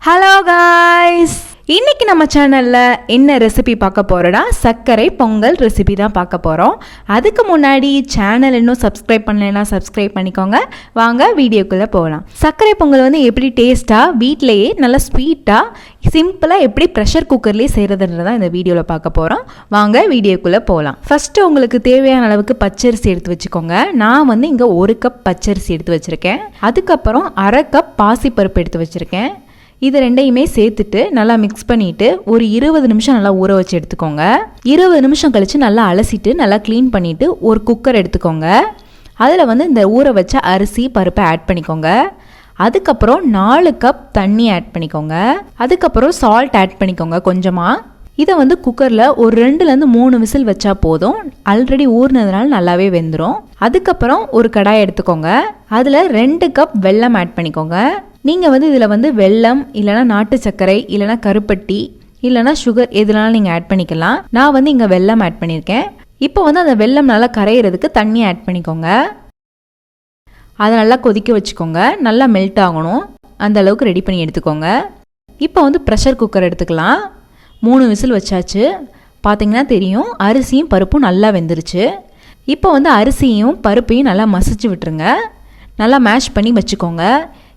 Hello guys, இன்றைக்கி நம்ம சேனலில் என்ன ரெசிபி பார்க்க போகிறோன்னா சர்க்கரை பொங்கல் ரெசிபி தான் பார்க்க போகிறோம். அதுக்கு முன்னாடி சேனல் இன்னும் சப்ஸ்கிரைப் பண்ணலைன்னா சப்ஸ்கிரைப் பண்ணிக்கோங்க. வாங்க வீடியோக்குள்ளே போகலாம். சர்க்கரை பொங்கல் வந்து எப்படி டேஸ்ட்டாக வீட்டிலையே நல்லா ஸ்வீட்டாக சிம்பிளாக எப்படி ப்ரெஷர் குக்கர்லேயே செய்கிறதுன்றதான் இந்த வீடியோவில் பார்க்க போகிறோம். வாங்க வீடியோக்குள்ளே போகலாம். ஃபஸ்ட்டு உங்களுக்கு தேவையான அளவுக்கு பச்சரிசி எடுத்து வச்சுக்கோங்க. நான் வந்து இங்கே 1 கப் பச்சரிசி எடுத்து வச்சுருக்கேன். அதுக்கப்புறம் 1/2 கப் பாசிப்பருப்பு எடுத்து வச்சுருக்கேன். இது ரெண்டையுமே சேர்த்துட்டு நல்லா மிக்ஸ் பண்ணிவிட்டு ஒரு 20 நிமிஷம் நல்லா ஊற வச்சு எடுத்துக்கோங்க. 20 நிமிஷம் கழித்து நல்லா அலசிட்டு நல்லா க்ளீன் பண்ணிவிட்டு ஒரு குக்கர் எடுத்துக்கோங்க. அதில் வந்து இந்த ஊற வச்ச அரிசி பருப்பை ஆட் பண்ணிக்கோங்க. அதுக்கப்புறம் 4 கப் தண்ணி ஆட் பண்ணிக்கோங்க. அதுக்கப்புறம் சால்ட் ஆட் பண்ணிக்கோங்க கொஞ்சமாக. இதை வந்து குக்கரில் ஒரு 2லேருந்து 3 விசில் வச்சா போதும். ஆல்ரெடி ஊறினதுனால நல்லாவே வெந்துடும். அதுக்கப்புறம் ஒரு கடாய் எடுத்துக்கோங்க. அதில் 2 கப் வெல்லம் ஆட் பண்ணிக்கோங்க. நீங்கள் வந்து இதில் வந்து வெல்லம் இல்லைனா நாட்டு சர்க்கரை இல்லைனா கருப்பட்டி இல்லைனா சுகர் எதுனாலும் நீங்கள் ஆட் பண்ணிக்கலாம். நான் வந்து இங்கே வெல்லம் ஆட் பண்ணியிருக்கேன். இப்போ வந்து அந்த வெல்லம் நல்லா கரையிறதுக்கு தண்ணி ஆட் பண்ணிக்கோங்க. அதை நல்லா கொதிக்க வச்சுக்கோங்க. நல்லா மெல்ட் ஆகணும், அந்த அளவுக்கு ரெடி பண்ணி எடுத்துக்கோங்க. இப்போ வந்து ப்ரெஷர் குக்கர் எடுத்துக்கலாம். 3 விசில் வச்சாச்சு. பார்த்தீங்கன்னா தெரியும், அரிசியும் பருப்பும் நல்லா வெந்துருச்சு. இப்போ வந்து அரிசியும் பருப்பையும் நல்லா மசிச்சு விட்டுருங்க. நல்லா மேஷ் பண்ணி வச்சுக்கோங்க.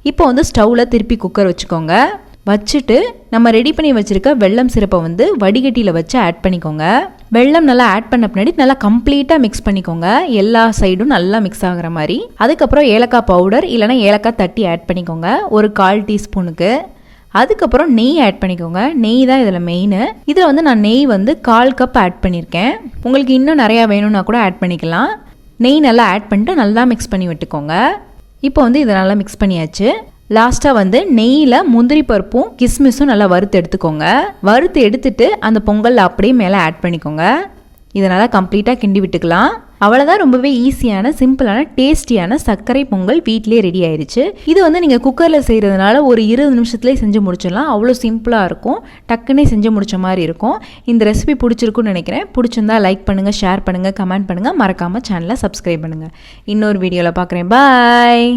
இப்போ வந்து ஸ்டவ்வில் திருப்பி குக்கர் வச்சுக்கோங்க. வச்சுட்டு நம்ம ரெடி பண்ணி வச்சுருக்க வெல்லம் சிரப்பை வந்து வடிகட்டியில் வச்சு ஆட் பண்ணிக்கோங்க. வெல்லம் நல்லா ஆட் பண்ண பின்னாடி நல்லா கம்ப்ளீட்டாக மிக்ஸ் பண்ணிக்கோங்க. எல்லா சைடும் நல்லா மிக்ஸ் ஆகிற மாதிரி. அதுக்கப்புறம் ஏலக்காய் பவுடர் இல்லைனா ஏலக்காய் தட்டி ஆட் பண்ணிக்கோங்க, ஒரு 1/4 டீஸ்பூனுக்கு. அதுக்கப்புறம் நெய் ஆட் பண்ணிக்கோங்க. நெய் தான் இதில் மெயின். இதில் வந்து நான் நெய் வந்து 1/4 கப் ஆட் பண்ணியிருக்கேன். உங்களுக்கு இன்னும் நிறையா வேணும்னா கூட ஆட் பண்ணிக்கலாம். நெய் நல்லா ஆட் பண்ணிட்டு நல்லா மிக்ஸ் பண்ணி விட்டுக்கோங்க. இப்போ வந்து இதை நல்லா மிக்ஸ் பண்ணியாச்சு. லாஸ்ட்டாக வந்து நெய்யில் முந்திரி பருப்பும் கிஸ்மிஸும் நல்லா வறுத்து எடுத்துக்கோங்க. வறுத்து எடுத்துட்டு அந்த பொங்கல் அப்படியே மேலே ஆட் பண்ணிக்கோங்க. இதை நல்லா கம்ப்ளீட்டாக கிண்டி விட்டுக்கலாம். அவ்வளோதான், ரொம்பவே ஈஸியான சிம்பிளான டேஸ்டியான சர்க்கரை பொங்கல் வீட்டிலே ரெடி ஆயிடுச்சு. இது வந்து நீங்கள் குக்கரில் செய்கிறதுனால ஒரு 20 நிமிஷத்துலேயே செஞ்சு முடிச்சிடலாம். அவ்வளோ சிம்பிளாக இருக்கும், டக்குன்னே செஞ்சு முடிச்ச மாதிரி இருக்கும். இந்த ரெசிபி பிடிச்சிருக்குன்னு நினைக்கிறேன். பிடிச்சிருந்தா லைக் பண்ணுங்கள், ஷேர் பண்ணுங்கள், கமெண்ட் பண்ணுங்கள். மறக்காமல் சேனலை சப்ஸ்கிரைப் பண்ணுங்கள். இன்னொரு வீடியோவில் பார்க்குறேன். பாய்.